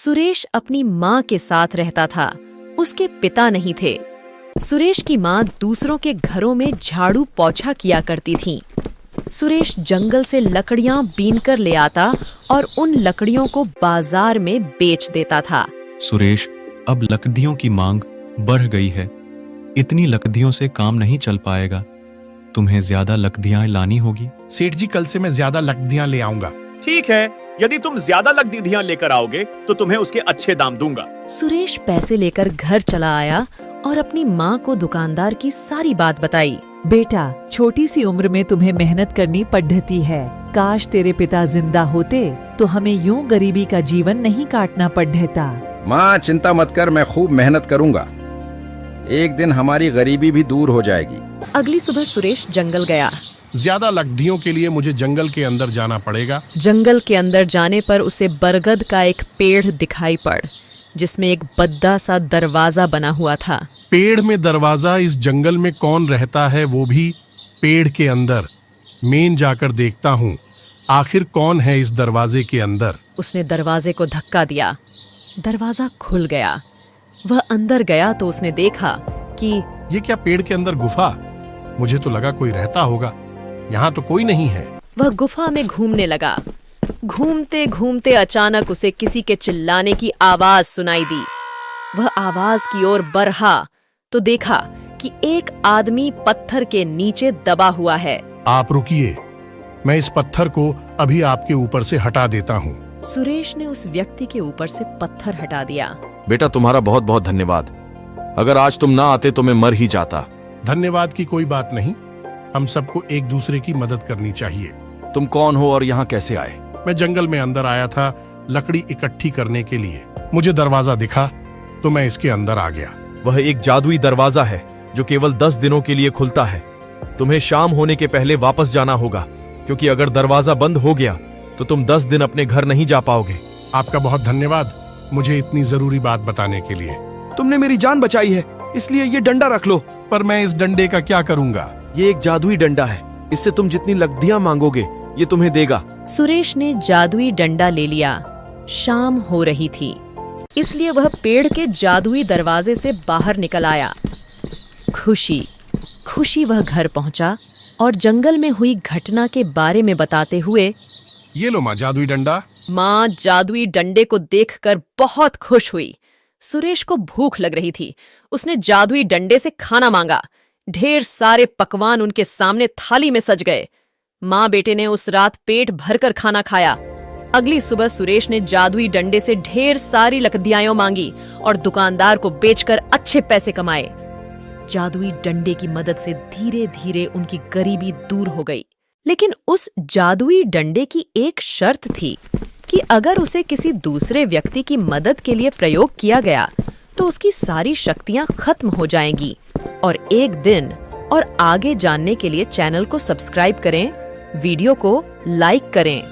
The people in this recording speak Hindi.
सुरेश अपनी माँ के साथ रहता था, उसके पिता नहीं थे। सुरेश की माँ दूसरों के घरों में झाड़ू पोछा किया करती थीं। सुरेश जंगल से लकड़ियाँ बीनकर ले आता और उन लकड़ियों को बाजार में बेच देता था। सुरेश, अब लकड़ियों की मांग बढ़ गई है। इतनी लकड़ियों से काम नहीं चल पाएगा। तुम्हें ज्यादा लकड़ियाँ लानी होगी। सेठ जी, कल से मैं ज्यादा लकड़ियाँ ले आऊंगा। ठीक है, यदि तुम ज्यादा लकड़ियाँ लेकर आओगे तो तुम्हें उसके अच्छे दाम दूंगा। सुरेश पैसे लेकर घर चला आया और अपनी माँ को दुकानदार की सारी बात बताई। बेटा, छोटी सी उम्र में तुम्हें मेहनत करनी पड़ती है। काश तेरे पिता जिंदा होते तो हमें यूं गरीबी का जीवन नहीं काटना पड़ता। माँ, चिंता मत कर, मैं खूब मेहनत करूंगा। एक दिन हमारी गरीबी भी दूर हो जाएगी। अगली सुबह सुरेश जंगल गया। ज्यादा लकड़ियों के लिए मुझे जंगल के अंदर जाना पड़ेगा। जंगल के अंदर जाने पर उसे बरगद का एक पेड़ दिखाई पड़, जिसमें एक बद्दा सा दरवाजा बना हुआ था। पेड़ में दरवाजा? इस जंगल में कौन रहता है, वो भी पेड़ के अंदर? मैं जाकर देखता हूँ, आखिर कौन है इस दरवाजे के अंदर। उसने दरवाजे को धक्का दिया। दरवाजा खुल गया। वह अंदर गया तो उसने देखा कि ये क्या, पेड़ के अंदर गुफा? मुझे तो लगा कोई रहता होगा, यहाँ तो कोई नहीं है। वह गुफा में घूमने लगा। घूमते घूमते अचानक उसे किसी के चिल्लाने की आवाज सुनाई दी। वह आवाज की ओर बढ़ा तो देखा कि एक आदमी पत्थर के नीचे दबा हुआ है। आप रुकिए, मैं इस पत्थर को अभी आपके ऊपर से हटा देता हूँ। सुरेश ने उस व्यक्ति के ऊपर से पत्थर हटा दिया। बेटा, तुम्हारा बहुत बहुत धन्यवाद। अगर आज तुम ना आते तो मैं मर ही जाता। धन्यवाद की कोई बात नहीं, हम सबको एक दूसरे की मदद करनी चाहिए। तुम कौन हो और यहाँ कैसे आए? मैं जंगल में अंदर आया था लकड़ी इकट्ठी करने के लिए। मुझे दरवाजा दिखा तो मैं इसके अंदर आ गया। वह एक जादुई दरवाजा है जो केवल 10 दिनों के लिए खुलता है। तुम्हें शाम होने के पहले वापस जाना होगा, क्योंकि अगर दरवाजा बंद हो गया तो तुम 10 दिन अपने घर नहीं जा पाओगे। आपका बहुत धन्यवाद मुझे इतनी जरूरी बात बताने के लिए। तुमने मेरी जान बचाई है, इसलिए ये डंडा रख लो। पर मैं इस डंडे का क्या करूंगा? ये एक जादुई डंडा है, इससे तुम जितनी लकड़ियाँ मांगोगे ये तुम्हें देगा। सुरेश ने जादुई डंडा ले लिया। शाम हो रही थी, इसलिए वह पेड़ के जादुई दरवाजे से बाहर निकल आया। खुशी खुशी वह घर पहुंचा और जंगल में हुई घटना के बारे में बताते हुए, ये लो माँ, जादुई डंडा। माँ जादुई डंडे को देखकर बहुत खुश हुई। सुरेश को भूख लग रही थी। उसने जादुई डंडे से खाना मांगा। ढेर सारे पकवान उनके सामने थाली में सज गए। माँ बेटे ने उस रात पेट भरकर खाना खाया। अगली सुबह सुरेश ने जादुई डंडे से ढेर सारी लकड़ियाँ मांगी और दुकानदार को बेचकर अच्छे पैसे कमाए। जादुई डंडे की मदद से धीरे धीरे उनकी गरीबी दूर हो गई। लेकिन उस जादुई डंडे की एक शर्त थी कि अगर उसे किसी दूसरे व्यक्ति की मदद के लिए प्रयोग किया गया तो उसकी सारी शक्तियां खत्म हो जाएंगी। और एक दिन और आगे जानने के लिए चैनल को सब्सक्राइब करें, वीडियो को लाइक करें।